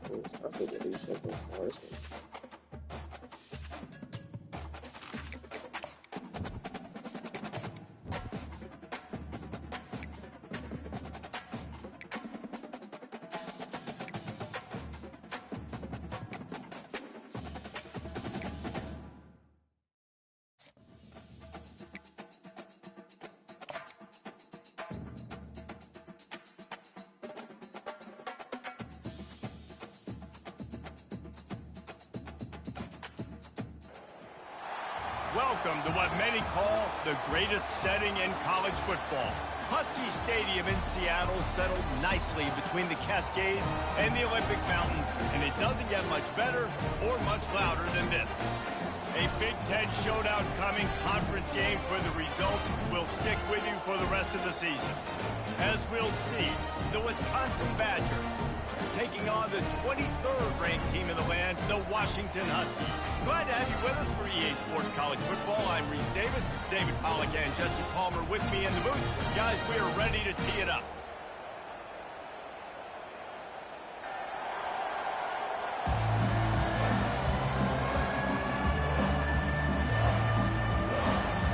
I think at least have one cars. Welcome to what many call the greatest setting in college football. Husky Stadium in Seattle settled nicely between the Cascades and the Olympic Mountains, and it doesn't get much better or much louder than this. A Big Ten showdown coming, conference games where the results will stick with you for the rest of the season. As we'll see, the Wisconsin Badgers taking on the 23rd ranked team in the land, the Washington Huskies. Glad to have you with us for EA Sports College Football. I'm Reese Davis, David Pollack and Jesse Palmer with me in the booth. Guys, we are ready to tee it up.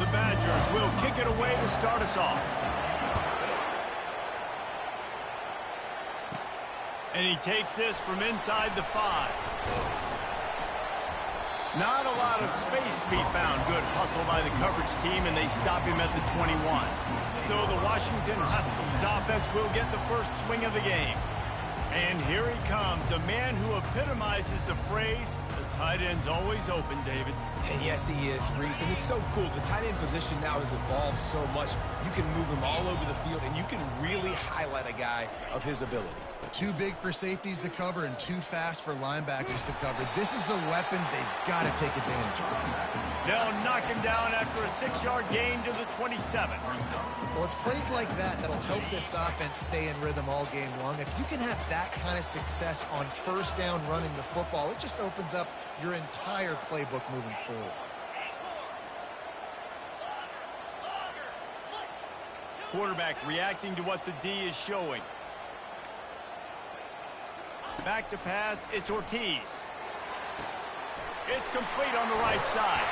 The Badgers will kick it away to start us off. And he takes this from inside the 5. Not a lot of space to be found. Good hustle by the coverage team, and they stop him at the 21. So the Washington Huskies offense will get the first swing of the game. And here he comes, a man who epitomizes the phrase, the tight end's always open, David. And yes, he is, Reese, and it's so cool. The tight end position now has evolved so much. You can move him all over the field, and you can really highlight a guy of his ability. Too big for safeties to cover and too fast for linebackers to cover. This is a weapon they've got to take advantage of. They'll knock him down after a 6-yard gain to the 27. Well, it's plays like that that'll help this offense stay in rhythm all game long. If you can have that kind of success on first down running the football, it just opens up your entire playbook moving forward. Quarterback reacting to what the D is showing. Back to pass, it's Ortiz. It's complete on the right side.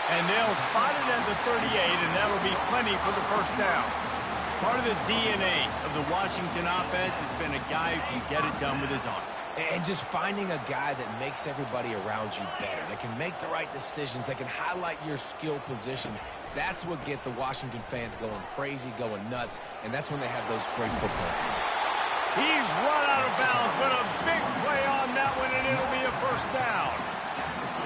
And they'll spot it at the 38, and that'll be plenty for the first down. Part of the DNA of the Washington offense has been a guy who can get it done with his arm. And just finding a guy that makes everybody around you better, that can make the right decisions, that can highlight your skill positions. That's what gets the Washington fans going crazy, going nuts, and that's when they have those great football teams. He's run out of bounds, but a big play on that one, and it'll be a first down.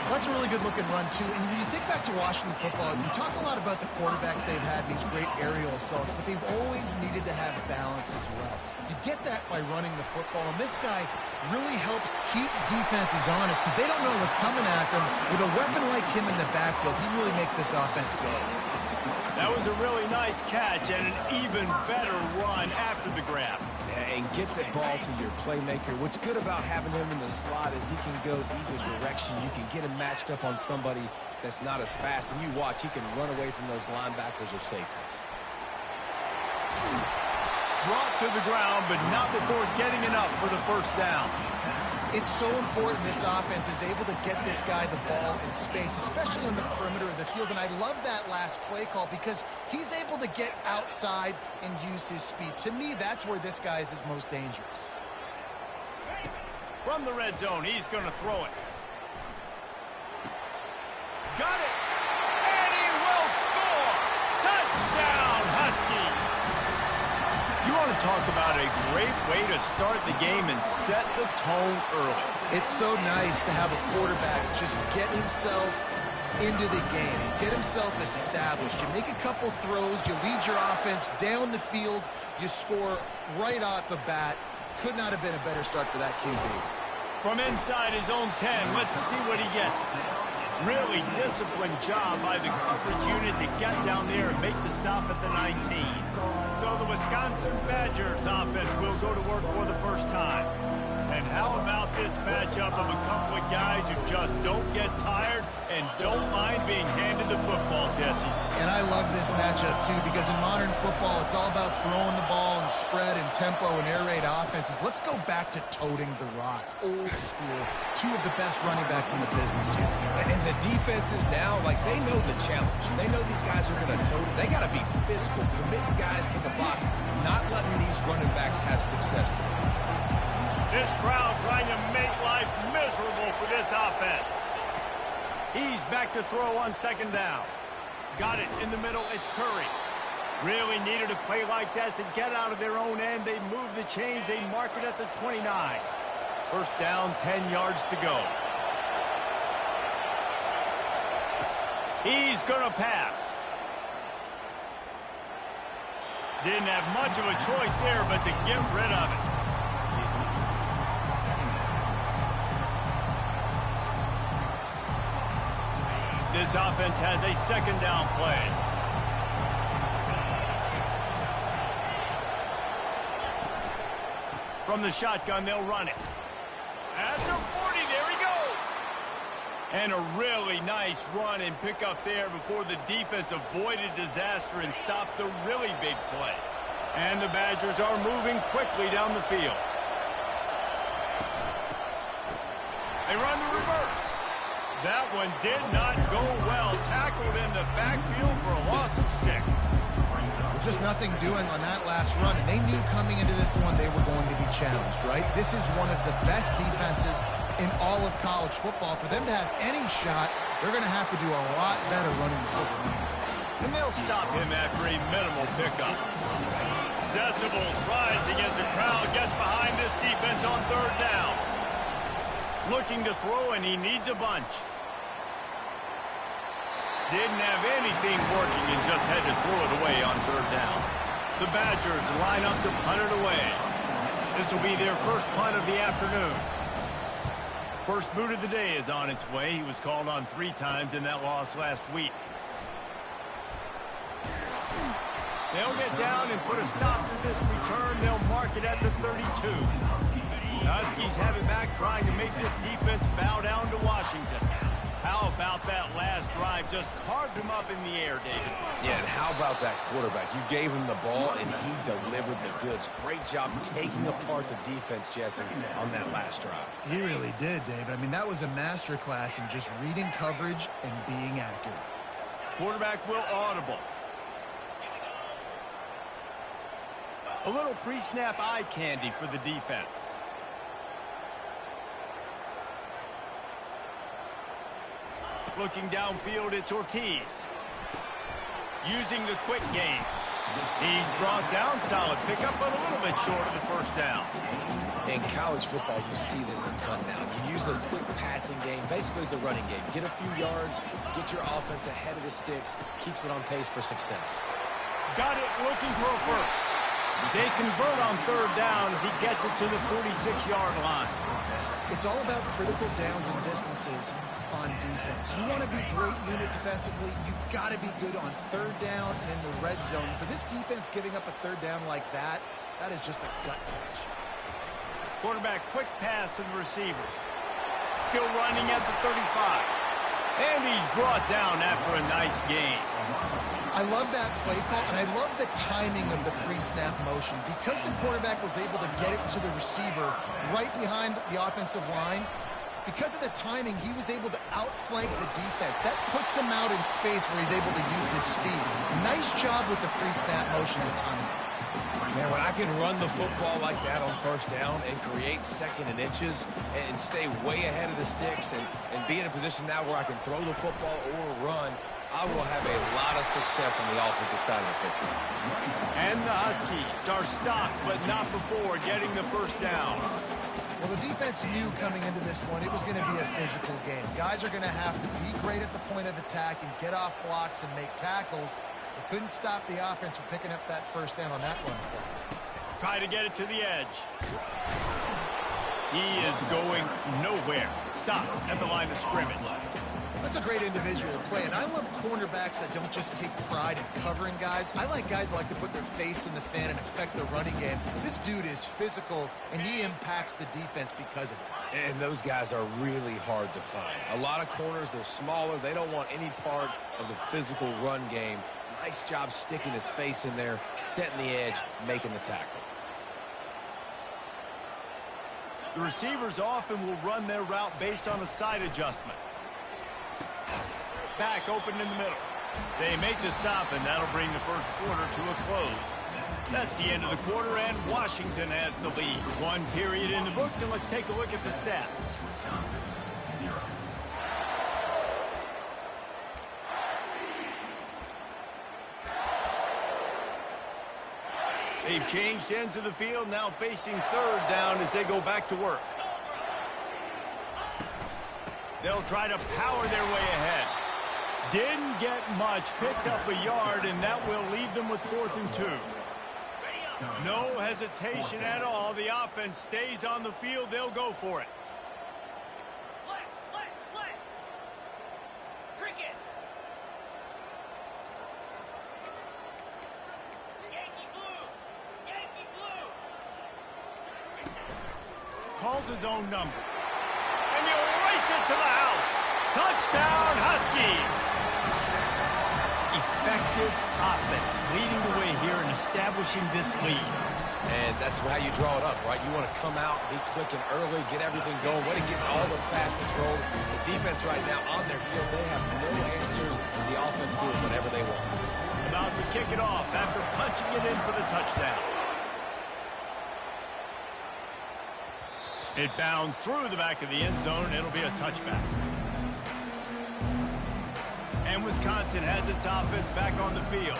That's a really good-looking run, too. And when you think back to Washington football, you talk a lot about the quarterbacks they've had, these great aerial assaults, but they've always needed to have balance as well. You get that by running the football, and this guy really helps keep defenses honest because they don't know what's coming at them. With a weapon like him in the backfield, he really makes this offense go. That was a really nice catch and an even better run after the grab. And get that ball to your playmaker. What's good about having him in the slot is he can go either direction. You can get him matched up on somebody that's not as fast. And you watch, he can run away from those linebackers or safeties. Brought to the ground, but not before getting enough for the first down. It's so important this offense is able to get this guy the ball in space, especially in the perimeter of the field. And I love that last play call because he's able to get outside and use his speed. To me, that's where this guy is his most dangerous. From the red zone, he's going to throw it. Got it! And he will score! Touchdown, Husky! You want to talk about a great way to start the game and set the tone early. It's so nice to have a quarterback just get himself into the game, get himself established. You make a couple throws, you lead your offense down the field, you score right off the bat. Could not have been a better start for that QB. From inside his own 10, let's see what he gets. Really disciplined job by the coverage unit to get down there and make the stop at the 19. So the Wisconsin Badgers offense will go to work for the first time. And how about this matchup of a couple of guys who just don't get tired and don't mind being handed the football, Jesse. And I love this matchup, too, because in modern football, it's all about throwing the ball and spread and tempo and air raid offenses. Let's go back to toting the rock. Old school. Two of the best running backs in the business here. And the defenses now, like, they know the challenge. They know these guys are going to tote it. They got to be physical, committing guys to the box, not letting these running backs have success today. This crowd trying to make life miserable for this offense. He's back to throw on second down. Got it in the middle. It's Curry. Really needed a play like that to get out of their own end. They move the chains. They mark it at the 29. First down, 10 yards to go. He's going to pass. Didn't have much of a choice there, but to get rid of it. This offense has a second down play. From the shotgun, they'll run it. At the 40, there he goes. And a really nice run and pick up there before the defense avoided disaster and stopped the really big play. And the Badgers are moving quickly down the field. They run the reverse. That one did not go well. Tackled in the backfield for a loss of 6. Just nothing doing on that last run, and they knew coming into this one they were going to be challenged, right? This is one of the best defenses in all of college football. For them to have any shot, they're going to have to do a lot better running the football. And they'll stop him after a minimal pickup. Decibels rising as the crowd gets behind this defense on third down. Looking to throw, and he needs a bunch. Didn't have anything working and just had to throw it away on third down. The Badgers line up to punt it away. This will be their first punt of the afternoon. First boot of the day is on its way. He was called on 3 times in that loss last week. They'll get down and put a stop to this return. They'll mark it at the 32. The Huskies have it back, trying to make this defense bow down to Washington. How about that last drive? Just carved him up in the air, David. Yeah, and how about that quarterback? You gave him the ball, and he delivered the goods. Great job taking apart the defense, Jesse, on that last drive. He really did, David. I mean, that was a masterclass in just reading coverage and being accurate. Quarterback will audible. A little pre-snap eye candy for the defense. Looking downfield, it's Ortiz. Using the quick game. He's brought down, solid pickup, but a little bit short of the first down. In college football, you see this a ton now. You use the quick passing game, basically as the running game. Get a few yards, get your offense ahead of the sticks, keeps it on pace for success. Got it, looking for a first. They convert on third down as he gets it to the 46-yard line. It's all about critical downs and distances on defense. You want to be great unit defensively, you've got to be good on third down and in the red zone. For this defense giving up a third down like that, that is just a gut punch. Quarterback quick pass to the receiver. Still running at the 35. And he's brought down after a nice gain. I love that play call, and I love the timing of the pre-snap motion. Because the quarterback was able to get it to the receiver right behind the offensive line, because of the timing, he was able to outflank the defense. That puts him out in space where he's able to use his speed. Nice job with the pre-snap motion and timing. Man, when I can run the football like that on first down and create second and inches and stay way ahead of the sticks and be in a position now where I can throw the football or run, I will have a lot of success on the offensive side of the football. And the Huskies are stopped, but not before getting the first down. Well, the defense knew coming into this one it was going to be a physical game. Guys are going to have to be great at the point of attack and get off blocks and make tackles. They couldn't stop the offense from picking up that first down on that run play. Try to get it to the edge. He is going nowhere. Stop at the line of scrimmage. That's a great individual play, and I love cornerbacks that don't just take pride in covering guys. I like guys that like to put their face in the fan and affect the running game. This dude is physical, and he impacts the defense because of it. And those guys are really hard to find. A lot of corners, they're smaller. They don't want any part of the physical run game. Nice job sticking his face in there, setting the edge, making the tackle. The receivers often will run their route based on a side adjustment. Back open in the middle. They make the stop, and that'll bring the first quarter to a close. That's the end of the quarter, and Washington has the lead. One period in the books, and let's take a look at the stats. They've changed ends of the field, now facing third down as they go back to work. They'll try to power their way ahead. Didn't get much, picked up a yard, and that will leave them with 4th and 2. No hesitation at all. The offense stays on the field. They'll go for it. Cricket. Yankee blue. Calls his own number. And he'll race it to the house. Touchdown, Huskies! Effective offense, leading the way here and establishing this lead. And that's how you draw it up, right? You want to come out, be clicking early, get everything going, way to get all the facets rolled. The defense right now on their heels, they have no answers. The offense doing whatever they want. About to kick it off after punching it in for the touchdown. It bounds through the back of the end zone, and it'll be a touchback. And Wisconsin has its offense back on the field.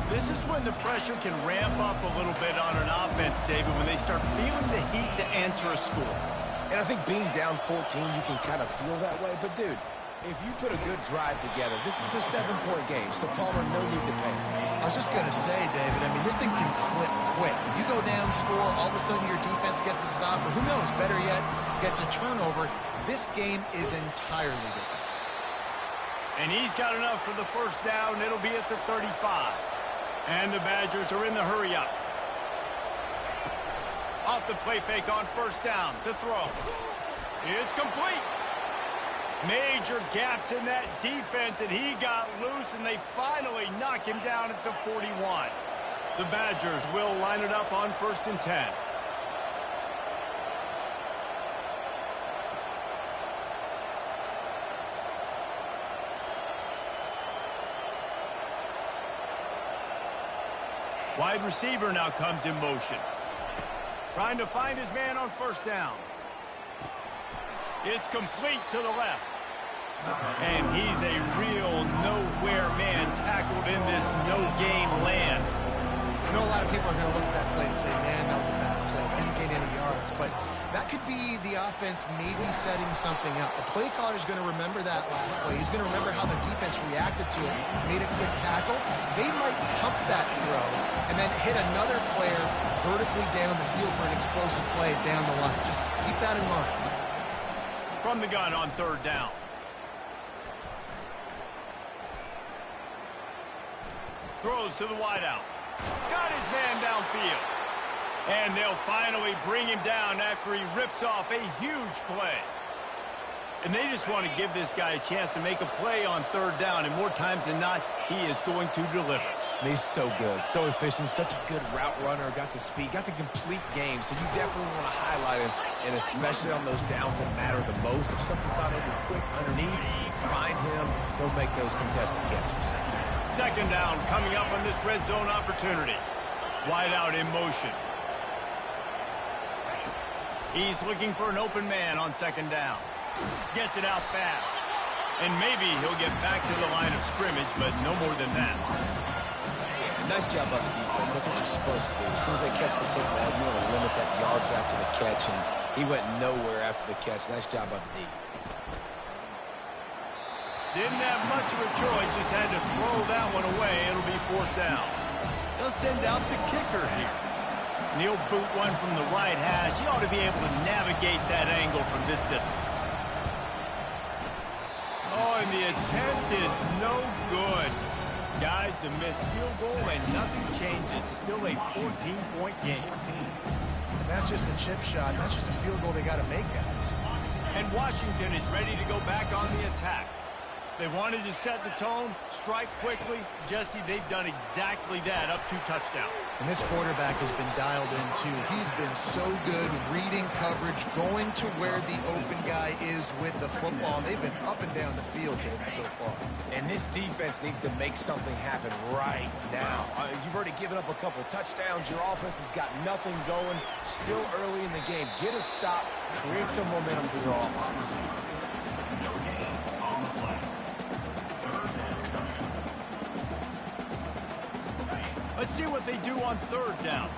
This is when the pressure can ramp up a little bit on an offense, David, when they start feeling the heat to answer a score. And I think being down 14, you can kind of feel that way. But, dude, if you put a good drive together, this is a 7-point game, so Palmer, no need to panic. I was just going to say, David, I mean, this thing can flip quick. You go down, score, all of a sudden your defense gets a stop, or who knows, better yet, gets a turnover. This game is entirely different. And he's got enough for the first down. It'll be at the 35. And the Badgers are in the hurry-up. Off the play fake on first down to throw. It's complete. Major gaps in that defense, and he got loose, and they finally knock him down at the 41. The Badgers will line it up on 1st and 10. Wide receiver now comes in motion. Trying to find his man on first down. It's complete to the left. And he's a real nowhere man tackled in this no-gain land. I know a lot of people are going to look at that play and say, man, that was a bad play. Didn't gain any yards. But that could be the offense maybe setting something up. The play caller is going to remember that last play. He's going to remember how the defense reacted to it, made a quick tackle. They might pump that throw and then hit another player vertically down the field for an explosive play down the line. Just keep that in mind. From the gun on third down. Throws to the wideout. Got his man downfield. And they'll finally bring him down after he rips off a huge play. And they just want to give this guy a chance to make a play on third down. And more times than not, he is going to deliver. And he's so good, so efficient, such a good route runner, got the speed, got the complete game. So you definitely want to highlight him, and especially on those downs that matter the most. If something's not open quick underneath, find him. He'll make those contested catches. Second down coming up on this red zone opportunity. Wide out in motion. He's looking for an open man on second down. Gets it out fast. And maybe he'll get back to the line of scrimmage, but no more than that. Yeah, nice job by the defense. That's what you're supposed to do. As soon as they catch the football, you want to limit that yards after the catch, and he went nowhere after the catch. Nice job by the D. Didn't have much of a choice, just had to throw that one away. It'll be fourth down. They'll send out the kicker here. And he'll boot one from the right hash. He ought to be able to navigate that angle from this distance. Oh, and the attempt is no good. Guys, a missed field goal and nothing changes. Still a 14-point game. And that's just a chip shot. That's just a field goal they got to make, guys. And Washington is ready to go back on the attack. They wanted to set the tone, strike quickly. Jesse, they've done exactly that, up 2 touchdowns. And this quarterback has been dialed in, too. He's been so good reading coverage, going to where the open guy is with the football. And they've been up and down the field, David, so far. And this defense needs to make something happen right now. You've already given up a couple touchdowns. Your offense has got nothing going. Still early in the game. Get a stop. Create some momentum for your offense. Let's see what they do on 3rd down.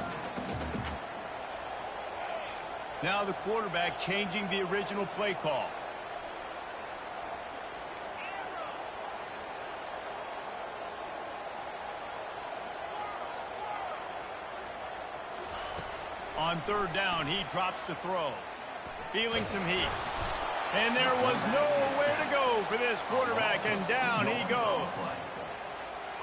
Now the quarterback changing the original play call. On 3rd down, he drops to throw. Feeling some heat. And there was nowhere to go for this quarterback, and down he goes.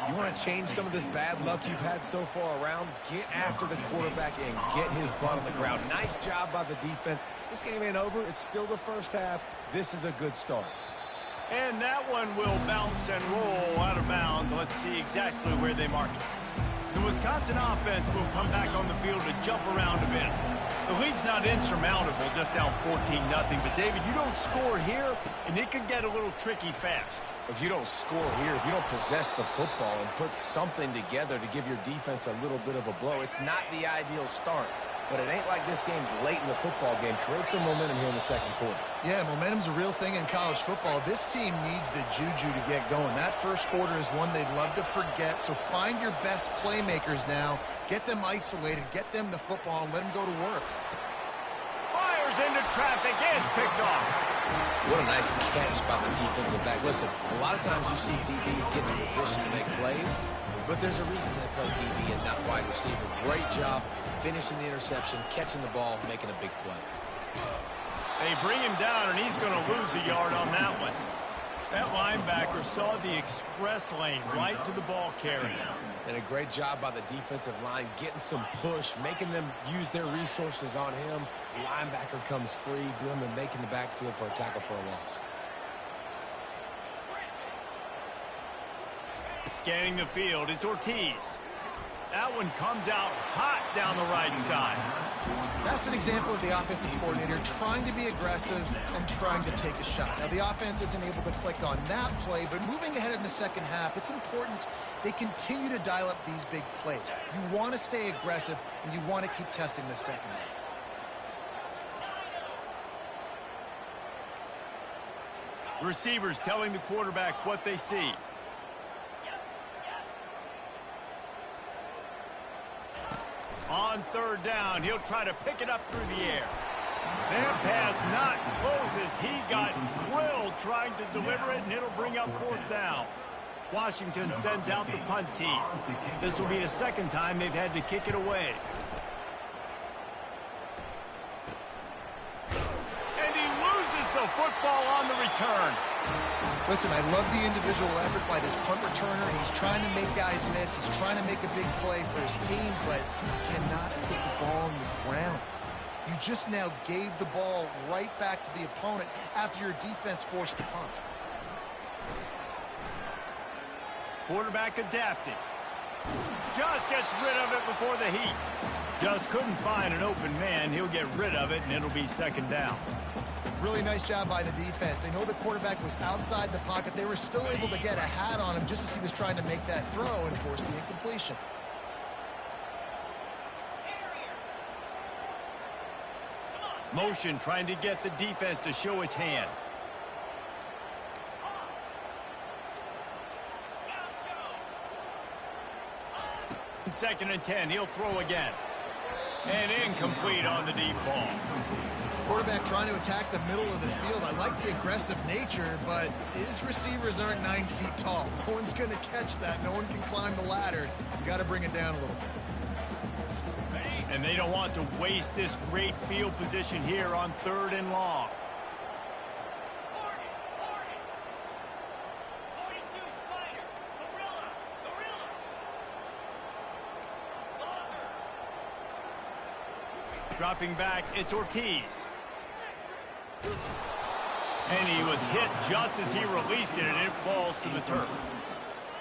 You want to change some of this bad luck you've had so far around? Get after the quarterback and get his butt on the ground. Nice job by the defense. This game ain't over. It's still the first half. This is a good start. And that one will bounce and roll out of bounds. Let's see exactly where they mark it. The Wisconsin offense will come back on the field to jump around a bit. The lead's not insurmountable, just down 14-0. But, David, you don't score here, and it could get a little tricky fast. If you don't score here, if you don't possess the football and put something together to give your defense a little bit of a blow, it's not the ideal start. But it ain't like this game's late in the football game. Create some momentum here in the 2nd quarter. Yeah, momentum's a real thing in college football. This team needs the juju to get going. That 1st quarter is one they'd love to forget. So find your best playmakers now. Get them isolated. Get them the football and let them go to work. Fires into traffic. It's picked off. What a nice catch by the defensive back. Listen, a lot of times you see DBs get in position to make plays, but there's a reason they play DB and not wide receiver. Great job finishing the interception, catching the ball, making a big play. They bring him down, and he's going to lose a yard on that one. That linebacker saw the express lane right to the ball carrier. And a great job by the defensive line, getting some push, making them use their resources on him. The linebacker comes free, boom, and making the backfield for a tackle for a loss. Scanning the field, it's Ortiz. That one comes out hot down the right side. That's an example of the offensive coordinator trying to be aggressive and trying to take a shot. Now, the offense isn't able to click on that play, but moving ahead in the 2nd half, it's important they continue to dial up these big plays. You want to stay aggressive, and you want to keep testing the secondary. Receivers telling the quarterback what they see. On 3rd down, he'll try to pick it up through the air. That pass not close as he got drilled trying to deliver it, and it'll bring up 4th down. Washington sends out the punt team. This will be the 2nd time they've had to kick it away. And he loses the football on the return. Listen, I love the individual effort by this punt returner. He's trying to make guys miss. He's trying to make a big play for his team, but he cannot put the ball on the ground. You just now gave the ball right back to the opponent after your defense forced the punt. Quarterback adapting. Just gets rid of it before the heat. Just couldn't find an open man. He'll get rid of it, and it'll be 2nd down. Really nice job by the defense. They know the quarterback was outside the pocket. They were still able to get a hat on him just as he was trying to make that throw and force the incompletion. Motion trying to get the defense to show his hand. Second and 10, he'll throw again. And incomplete on the deep ball. Quarterback trying to attack the middle of the field. I like the aggressive nature, but his receivers aren't 9 feet tall. No one's going to catch that. No one can climb the ladder. You got to bring it down a little bit. And they don't want to waste this great field position here on 3rd and long. Dropping back, it's Ortiz. And he was hit just as he released it, and it falls to the turf.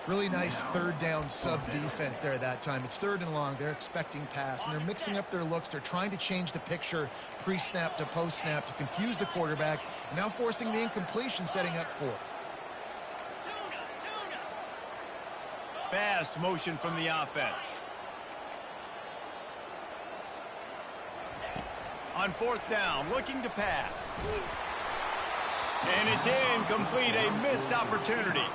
Really nice third down sub-defense there at that time. It's 3rd and long. They're expecting pass, and they're mixing up their looks. They're trying to change the picture pre-snap to post-snap to confuse the quarterback, and now forcing the incompletion, setting up 4th. Fast motion from the offense. On 4th down, looking to pass. And it's incomplete, a missed opportunity.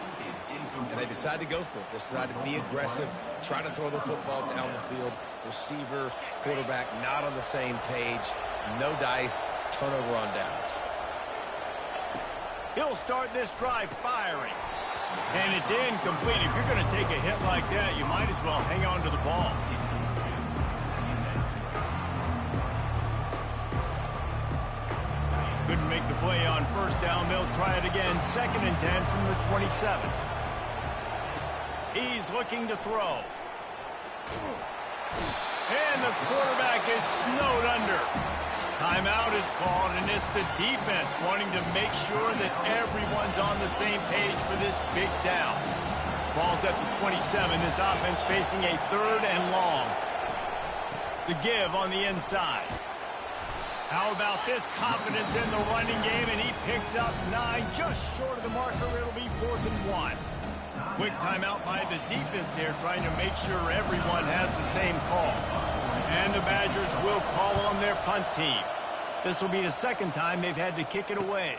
And they decide to go for it. They decide to be aggressive, try to throw the football down the field. Receiver, quarterback, not on the same page. No dice, turnover on downs. He'll start this drive firing. And it's incomplete. If you're going to take a hit like that, you might as well hang on to the ball. Couldn't make the play on 1st down. They'll try it again. 2nd and 10 from the 27. He's looking to throw. And the quarterback is snowed under. Timeout is called, and it's the defense wanting to make sure that everyone's on the same page for this big down. Ball's at the 27. This offense facing a 3rd and long. The give on the inside. How about this confidence in the running game, and he picks up 9, just short of the marker. It'll be 4th and 1. Quick timeout by the defense there, trying to make sure everyone has the same call. And the Badgers will call on their punt team. This will be the 2nd time they've had to kick it away.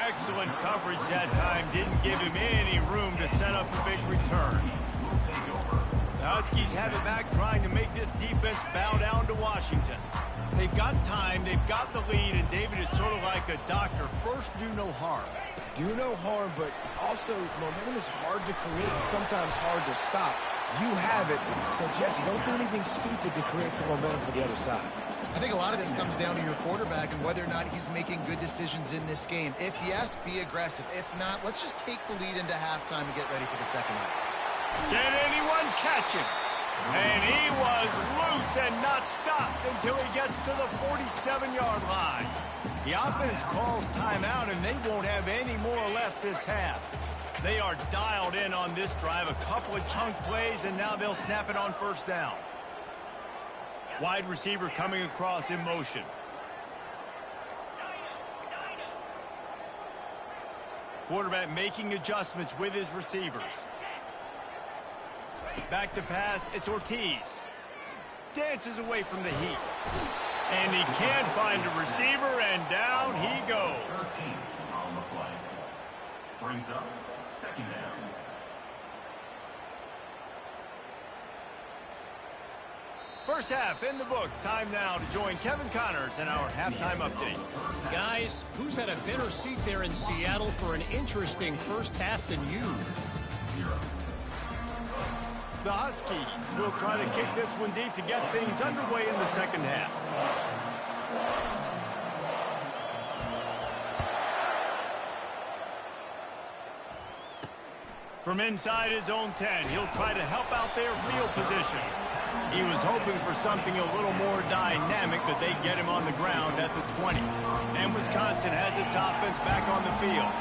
Excellent coverage that time. Didn't give him any room to set up a big return. The Huskies have it back, trying to make this defense bow down to Washington. They've got time, they've got the lead, and David is sort of like a doctor. First, do no harm. Do no harm, but also momentum is hard to create and sometimes hard to stop. You have it, so Jesse, don't do anything stupid to create some momentum for the other side. I think a lot of this comes down to your quarterback and whether or not he's making good decisions in this game. If yes, be aggressive. If not, let's just take the lead into halftime and get ready for the 2nd half. Can anyone catch him? And he was loose and not stopped until he gets to the 47-yard line. The offense calls timeout, and they won't have any more left this half. They are dialed in on this drive. A couple of chunk plays, and now they'll snap it on 1st down. Wide receiver coming across in motion. Quarterback making adjustments with his receivers. Back to pass, it's Ortiz. Dances away from the heat. And he can't find a receiver, and down he goes. 13 on the play. Brings up 2nd down. First half in the books. Time now to join Kevin Connors in our halftime update. Guys, who's had a better seat there in Seattle for an interesting first half than you? The Huskies will try to kick this one deep to get things underway in the 2nd half. From inside his own 10, he'll try to help out their field position. He was hoping for something a little more dynamic, but they get him on the ground at the 20. And Wisconsin has its offense back on the field.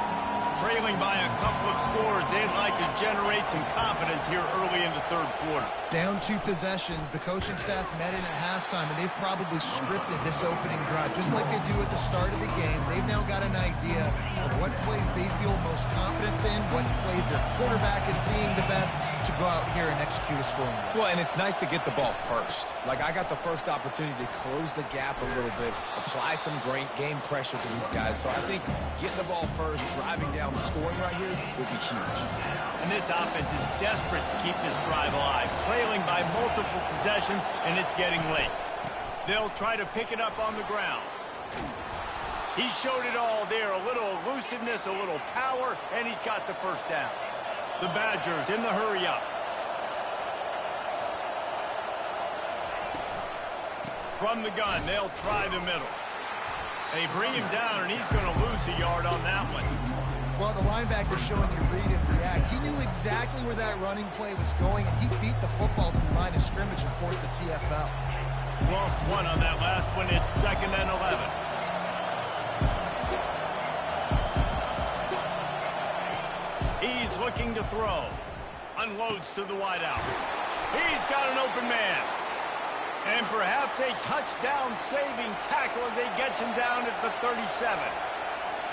Trailing by a couple of scores, they'd like to generate some confidence here early in the 3rd quarter. Down 2 possessions, the coaching staff met in at halftime, and they've probably scripted this opening drive just like they do at the start of the game. They've now got an idea of what plays they feel most confident in, what plays their quarterback is seeing the best to go out here and execute a scoring drive. Well, and it's nice to get the ball first. Like, I got the first opportunity to close the gap a little bit, apply some great game pressure to these guys. So I think getting the ball first, driving down, scoring right here would be huge. And this offense is desperate to keep this drive alive, trailing by multiple possessions, and it's getting late. They'll try to pick it up on the ground. He showed it all there, a little elusiveness, a little power, and he's got the 1st down. The Badgers in the hurry-up. From the gun, they'll try the middle. They bring him down, and he's going to lose a yard on that one. Well, the linebacker showing you read and react. He knew exactly where that running play was going, and he beat the football to the line of scrimmage and forced the TFL. Lost one on that last one. It's 2nd and 11. He's looking to throw. Unloads to the wideout. He's got an open man. And perhaps a touchdown-saving tackle as he gets him down at the 37.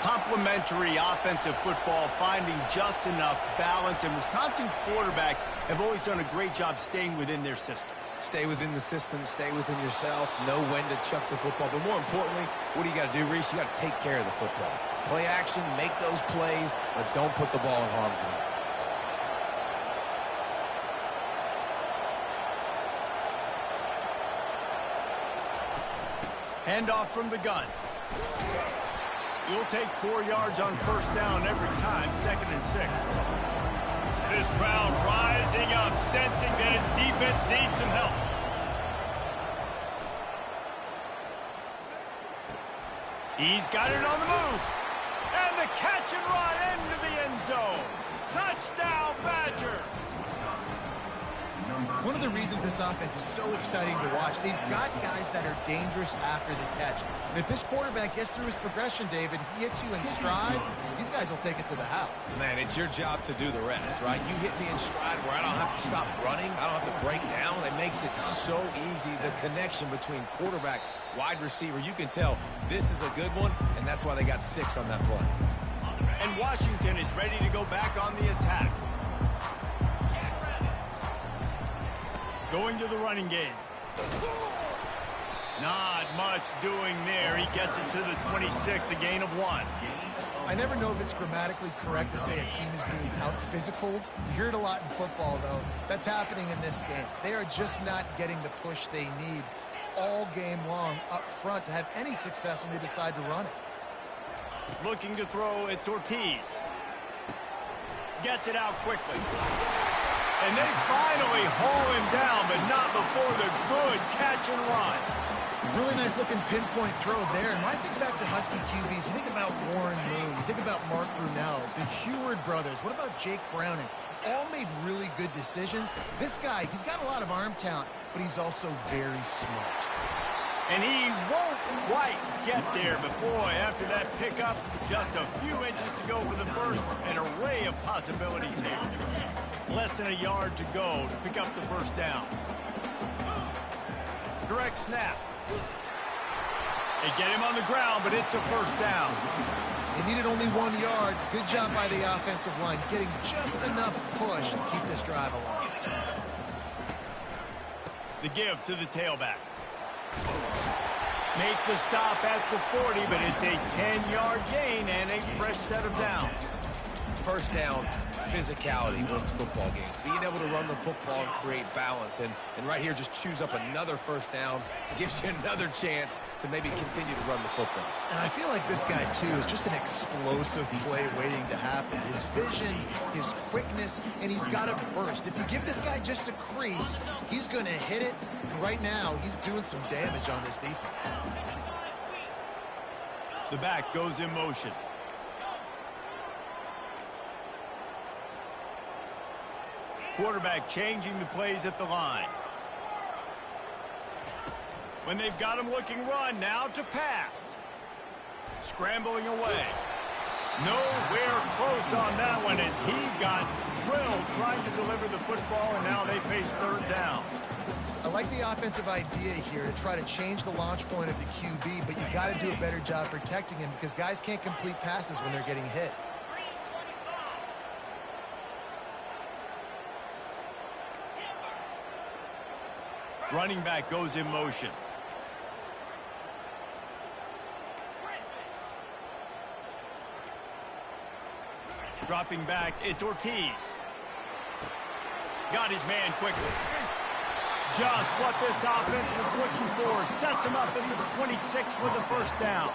Complementary offensive football, finding just enough balance. And Wisconsin quarterbacks have always done a great job staying within their system. Stay within the system, stay within yourself, know when to chuck the football. But more importantly, what do you got to do, Reese? You got to take care of the football. Play action, make those plays, but don't put the ball in harm's way. Handoff from the gun. You'll take 4 yards on 1st down every time, 2nd and 6. This crowd rising up, sensing that its defense needs some help. He's got it on the move. And the catch and run into the end zone. Touchdown, Badger. One of the reasons this offense is so exciting to watch, they've got guys that are dangerous after the catch. And if this quarterback gets through his progression, David, he hits you in stride, these guys will take it to the house. Man, it's your job to do the rest, right? You hit me in stride where I don't have to stop running. I don't have to break down. It makes it so easy, the connection between quarterback, wide receiver. You can tell this is a good one, and that's why they got 6 on that play. And Washington is ready to go back on the attack. Going to the running game. Not much doing there. He gets it to the 26, a gain of 1. I never know if it's grammatically correct to say a team is being out-physicaled. You hear it a lot in football, though. That's happening in this game. They are just not getting the push they need all game long up front to have any success when they decide to run it. Looking to throw, it's Ortiz. Gets it out quickly. And they finally haul him down, but not before the good catch and run. Really nice looking pinpoint throw there. And when I think back to Husky QBs, you think about Warren Moon, you think about Mark Brunell, the Heward brothers. What about Jake Browning? All made really good decisions. This guy, he's got a lot of arm talent, but he's also very smart. And he won't quite get there, but boy, after that pickup, just a few inches to go for the first, an array of possibilities here. Less than a yard to go to pick up the 1st down. Direct snap. They get him on the ground, but it's a 1st down. They needed only 1 yard. Good job by the offensive line, getting just enough push to keep this drive alive. The give to the tailback. Make the stop at the 40, but it's a 10-yard gain and a fresh set of downs. 1st down, physicality wins football games. Being able to run the football and create balance. And right here, just choose up another 1st down. It gives you another chance to maybe continue to run the football. And I feel like this guy, too, is just an explosive play waiting to happen. His vision, his quickness, and he's got a burst. If you give this guy just a crease, he's going to hit it. And right now, he's doing some damage on this defense. The back goes in motion. Quarterback changing the plays at the line. When they've got him looking run, now to pass. Scrambling away. Nowhere close on that one as he got drilled trying to deliver the football, and now they face 3rd down. I like the offensive idea here to try to change the launch point of the QB, but you got to do a better job protecting him because guys can't complete passes when they're getting hit. Running back goes in motion. Dropping back, it's Ortiz. Got his man quickly. Just what this offense was looking for. Sets him up at the 26 for the 1st down.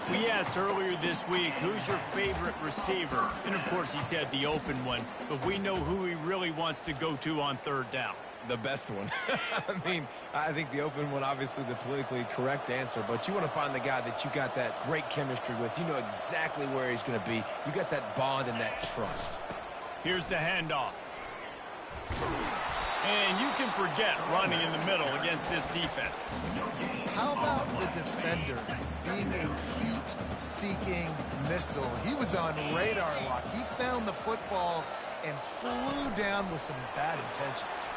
We asked earlier this week, who's your favorite receiver? And, of course, he said the open one. But we know who he really wants to go to on 3rd down. The best one. I mean, I think the open one, obviously the politically correct answer, but you want to find the guy that you got that great chemistry with. You know exactly where he's going to be. You got that bond and that trust. Here's the handoff. And you can forget running in the middle against this defense. How about the defender being a heat-seeking missile? He was on radar lock. He found the football and flew down with some bad intentions.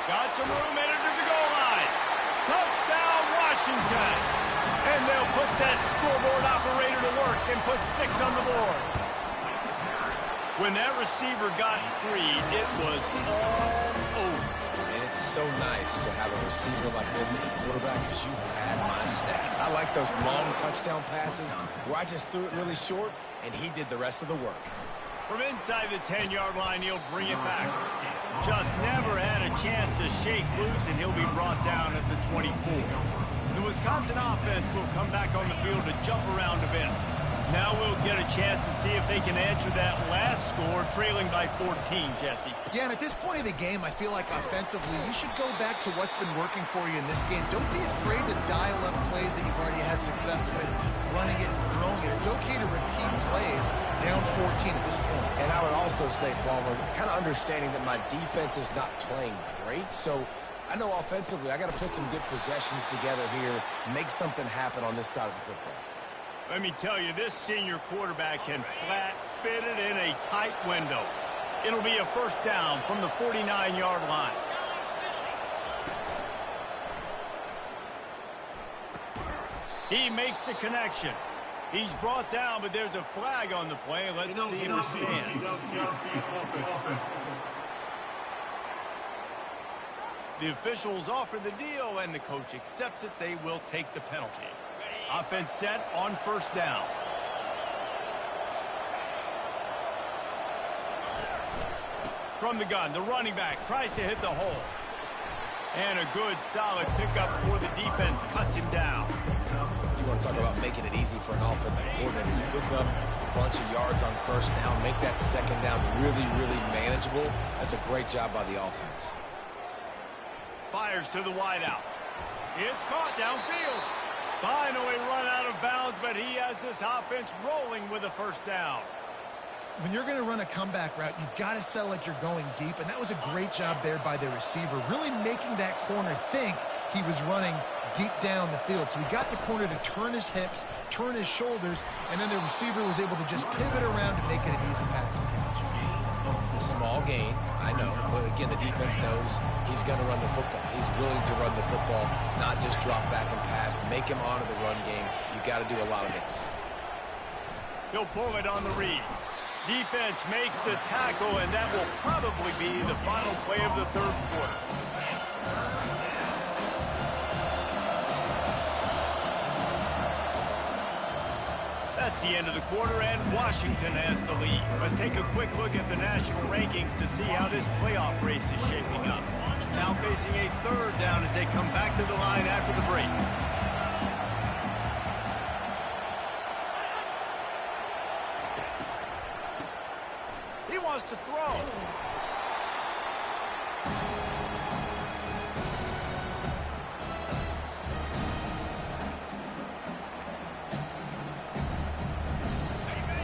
Got some room headed to the goal line. Touchdown, Washington. And they'll put that scoreboard operator to work and put 6 on the board. When that receiver got free, it was all over. And it's so nice to have a receiver like this as a quarterback because you had my stats. I like those long touchdown passes where I just threw it really short and he did the rest of the work. From inside the 10-yard line, he'll bring it back. Just never had a chance to shake loose, and he'll be brought down at the 24. The Wisconsin offense will come back on the field to jump around a bit. Now we'll get a chance to see if they can answer that last score, trailing by 14, Jesse. Yeah, and at this point of the game, I feel like offensively, you should go back to what's been working for you in this game. Don't be afraid to dial up plays that you've already had success with, running it and throwing it. It's okay to repeat plays down 14 at this point. And I would also say, Palmer, kind of understanding that my defense is not playing great, so I know offensively I got to put some good possessions together here, make something happen on this side of the football. Let me tell you, this senior quarterback can flat fit it in a tight window. It'll be a first down from the 49-yard line. He makes the connection. He's brought down, but there's a flag on the play. Let's see if it stands. The officials offer the deal, and the coach accepts it. They will take the penalty. Offense set on first down. From the gun, the running back tries to hit the hole. And a good, solid pickup before the defense cuts him down. You want to talk about making it easy for an offensive coordinator. You pick up a bunch of yards on first down, make that second down really, really manageable. That's a great job by the offense. Fires to the wideout. It's caught downfield. Finally run out of bounds, but he has this offense rolling with a first down. When you're going to run a comeback route, you've got to sell like you're going deep, and that was a great job there by the receiver, really making that corner think he was running deep down the field. So he got the corner to turn his hips, turn his shoulders, and then the receiver was able to just pivot around and make it an easy pass and catch. Small gain, I know, but again, the defense knows he's going to run the football. He's willing to run the football, not just drop back and pass, make him honor the run game. You got to do a lot of this. He'll pull it on the read. Defense makes the tackle, and that will probably be the final play of the third quarter. That's the end of the quarter, and Washington has the lead. Let's take a quick look at the national rankings to see how this playoff race is shaping up. Now facing a third down as they come back to the line after the break. He wants to throw.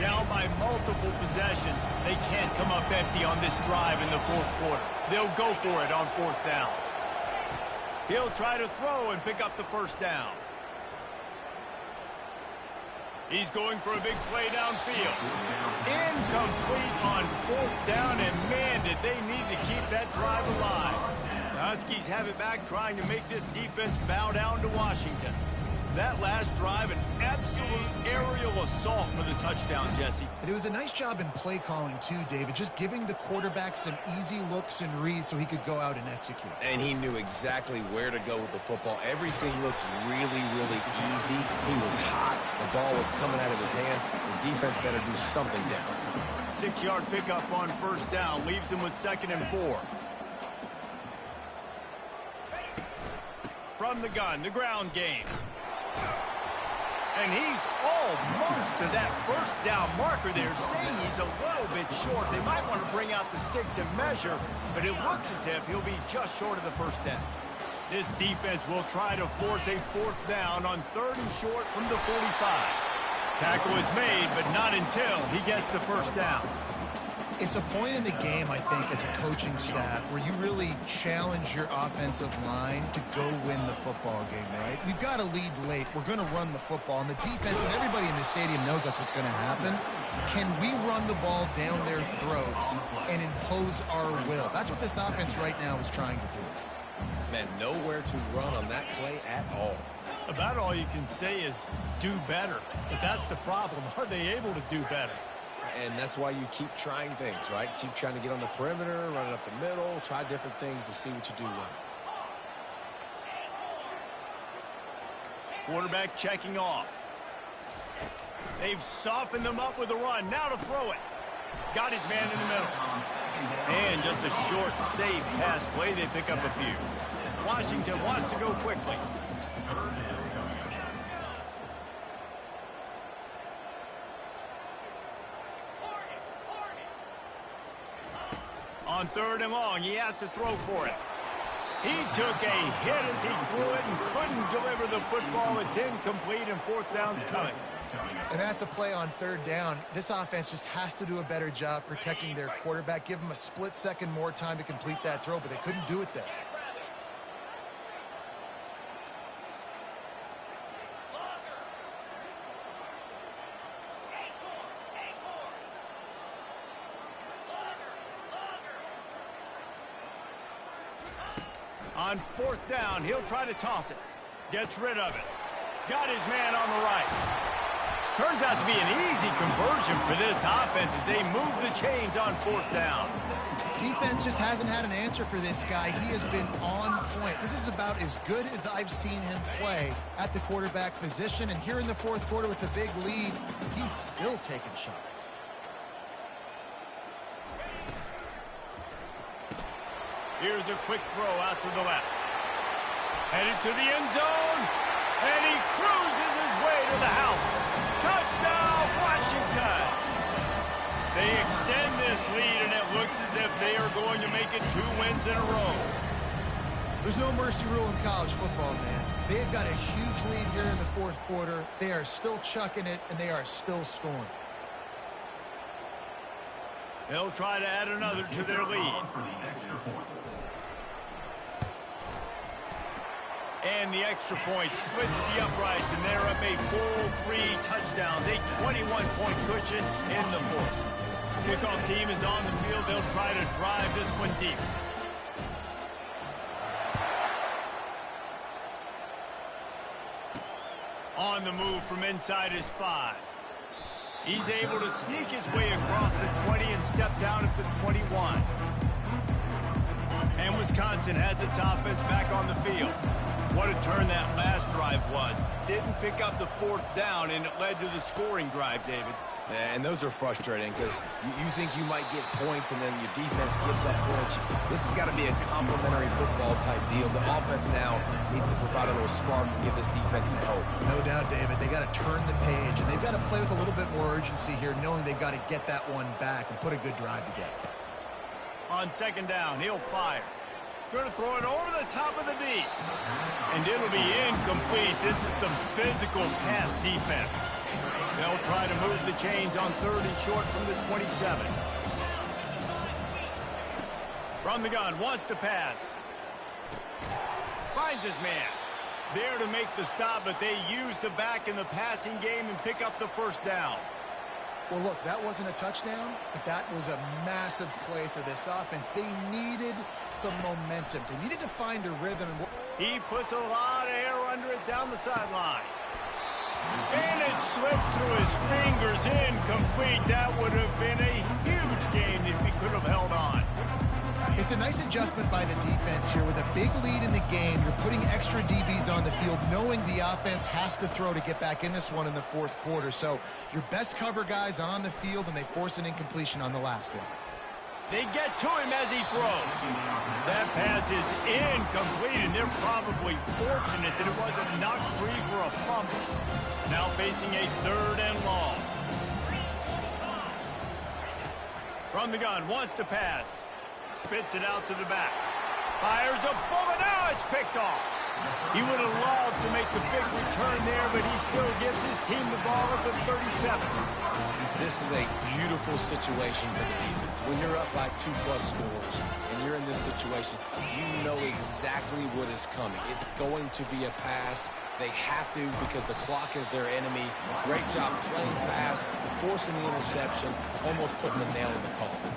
Down by multiple possessions. They can't come up empty on this drive in the fourth quarter. They'll go for it on fourth down. He'll try to throw and pick up the first down. He's going for a big play downfield. Incomplete on fourth down, and man, did they need to keep that drive alive. The Huskies have it back, trying to make this defense bow down to Washington. That last drive, an absolute aerial assault for the touchdown, Jesse. And it was a nice job in play calling, too, David, just giving the quarterback some easy looks and reads so he could go out and execute. And he knew exactly where to go with the football. Everything looked really, really easy. He was hot. The ball was coming out of his hands. The defense better do something different. 6-yard pickup on first down leaves him with 2nd and 4. From the gun, the ground game. And he's almost to that first down marker there, saying he's a little bit short. They might want to bring out the sticks and measure, but it looks as if he'll be just short of the first down. This defense will try to force a fourth down on 3rd and short from the 45. Tackle is made, but not until he gets the first down. It's a point in the game, I think, as a coaching staff where you really challenge your offensive line to go win the football game, right? We've got to lead late. We're going to run the football. And the defense and everybody in the stadium knows that's what's going to happen. Can we run the ball down their throats and impose our will? That's what this offense right now is trying to do. Man, nowhere to run on that play at all. About all you can say is do better. But that's the problem. Are they able to do better? And that's why you keep trying things, right? Keep trying to get on the perimeter, run it up the middle, try different things to see what you do well. Quarterback checking off. They've softened them up with a run. Now to throw it. Got his man in the middle. And just a short, safe pass play. They pick up a few. Washington wants to go quickly. On 3rd and long, he has to throw for it. He took a hit as he threw it and couldn't deliver the football. It's incomplete and 4th down's coming. And that's a play on 3rd down. This offense just has to do a better job protecting their quarterback. Give him a split second more time to complete that throw, but they couldn't do it there. On 4th down, he'll try to toss it. Gets rid of it. Got his man on the right. Turns out to be an easy conversion for this offense as they move the chains on 4th down. Defense just hasn't had an answer for this guy. He has been on point. This is about as good as I've seen him play at the quarterback position. And here in the 4th quarter with a big lead, he's still taking shots. Here's a quick throw out to the left. Headed to the end zone. And he cruises his way to the house. Touchdown, Washington. They extend this lead, and it looks as if they are going to make it 2 wins in a row. There's no mercy rule in college football, man. They've got a huge lead here in the 4th quarter. They are still chucking it, and they are still scoring. They'll try to add another to their lead. And the extra point splits the uprights, and they're up a full 3 touchdowns, a 21-point cushion in the 4th. Kickoff team is on the field. They'll try to drive this one deep. On the move from inside his 5. He's able to sneak his way across the 20 and steps out at the 21. And Wisconsin has its offense back on the field. What a turn that last drive was. Didn't pick up the 4th down, and it led to the scoring drive, David. And those are frustrating because you think you might get points and then your defense gives up points. This has got to be a complementary football type deal. The offense now needs to provide a little spark and give this defense some hope. No doubt, David. They got to turn the page, and they've got to play with a little bit more urgency here, knowing they've got to get that one back and put a good drive together. On 2nd down, he'll fire. Going to throw it over the top of the D. And it'll be incomplete. This is some physical pass defense. They'll try to move the chains on 3rd and short from the 27. From the gun, wants to pass. Finds his man. There to make the stop, but they use the back in the passing game and pick up the 1st down. Well, look, that wasn't a touchdown, but that was a massive play for this offense. They needed some momentum. They needed to find a rhythm. He puts a lot of air under it down the sideline. And it slips through his fingers, incomplete. That would have been a huge gain if he could have held on. It's a nice adjustment by the defense here. With a big lead in the game, you're putting extra DBs on the field, knowing the offense has to throw to get back in this one in the 4th quarter. So your best cover guys on the field, and they force an incompletion on the last one. They get to him as he throws. That pass is incomplete, and they're probably fortunate that it wasn't knocked free for a fumble. Now facing a 3rd and long. From the gun, wants to pass. Spits it out to the back. Fires a bullet. Now it's picked off. He would have loved to make the big return there, but he still gives his team the ball at the 37. This is a beautiful situation for the defense. When you're up by 2+ scores and you're in this situation, you know exactly what is coming. It's going to be a pass. They have to because the clock is their enemy. Great job playing pass, forcing the interception, almost putting the nail in the coffin.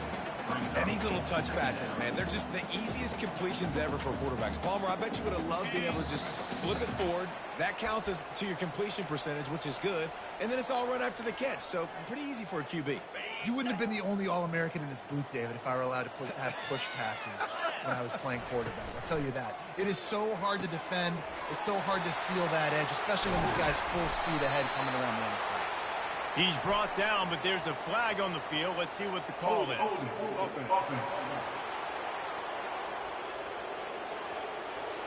And these little touch passes, man, they're just the easiest completions ever for quarterbacks. Palmer, I bet you would have loved being able to just flip it forward. That counts as to your completion percentage, which is good. And then it's all right after the catch. So pretty easy for a QB. You wouldn't have been the only All-American in this booth, David, if I were allowed to have push passes when I was playing quarterback. I'll tell you that. It is so hard to defend. It's so hard to seal that edge, especially when this guy's full speed ahead coming around the outside. He's brought down, but there's a flag on the field. Let's see what the call is.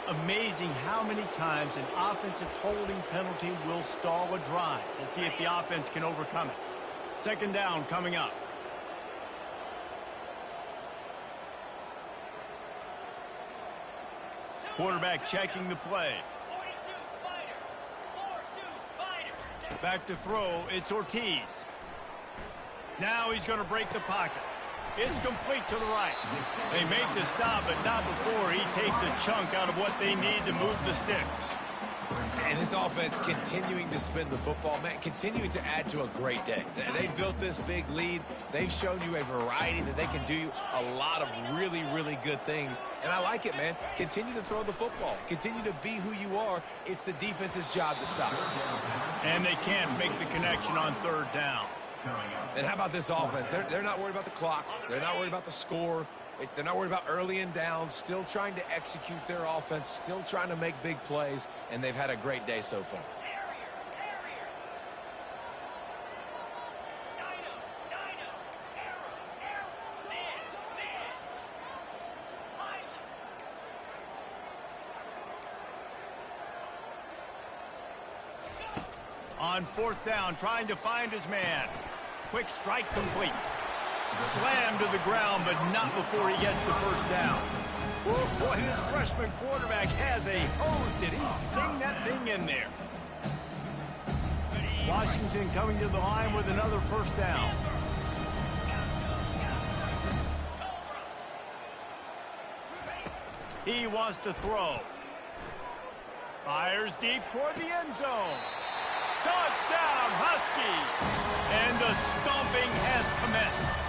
Amazing how many times an offensive holding penalty will stall a drive. Let's see if the offense can overcome it. Second down coming up. Quarterback checking the play. Back to throw, it's Ortiz. Now he's going to break the pocket. It's complete to the right. They make the stop, but not before he takes a chunk out of what they need to move the sticks. And this offense continuing to spin the football, man, continuing to add to a great day. They built this big lead. They've shown you a variety that they can do a lot of really, really good things. And I like it, man. Continue to throw the football. Continue to be who you are. It's the defense's job to stop it. And they can't make the connection on third down. And how about this offense? They're not worried about the clock. They're not worried about the score. They're not worried about early and down. Still trying to execute their offense. Still trying to make big plays. And they've had a great day so far. On fourth down, trying to find his man. Quick strike complete. Slammed to the ground, but not before he gets the first down. Whoa, boy, this freshman quarterback has a hose. Did he sing that thing in there? Washington coming to the line with another first down. He wants to throw. Fires deep toward the end zone. Touchdown, Husky! And the stomping has commenced.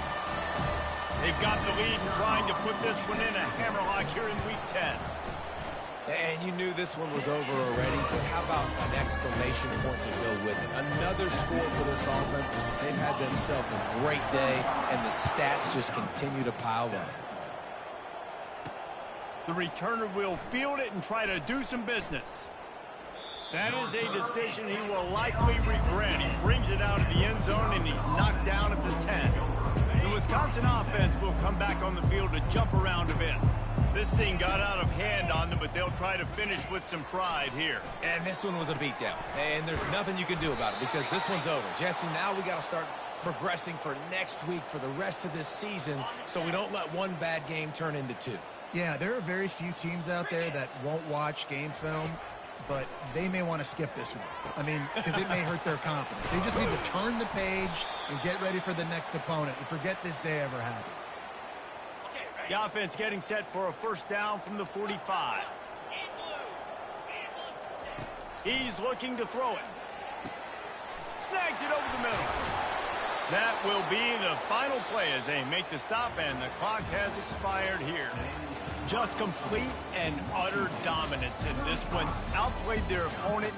They've got the lead and trying to put this one in a hammerlock here in Week 10. And you knew this one was over already, but how about an exclamation point to go with it? Another score for this offense. They've had themselves a great day, and the stats just continue to pile up. The returner will field it and try to do some business. That is a decision he will likely regret. He brings it out of the end zone, and he's knocked down at the 10. The Wisconsin offense will come back on the field to jump around a bit. This thing got out of hand on them, but they'll try to finish with some pride here. And this one was a beatdown, and there's nothing you can do about it because this one's over. Jesse, now we got to start progressing for next week for the rest of this season so we don't let one bad game turn into two. Yeah, there are very few teams out there that won't watch game film, but they may want to skip this one. I mean, because it may hurt their confidence. They just need to turn the page and get ready for the next opponent and forget this day ever happened. The offense getting set for a first down from the 45. He's looking to throw it. Snags it over the middle. That will be the final play as they make the stop, and the clock has expired here. Just complete and utter dominance in this one. Outplayed their opponent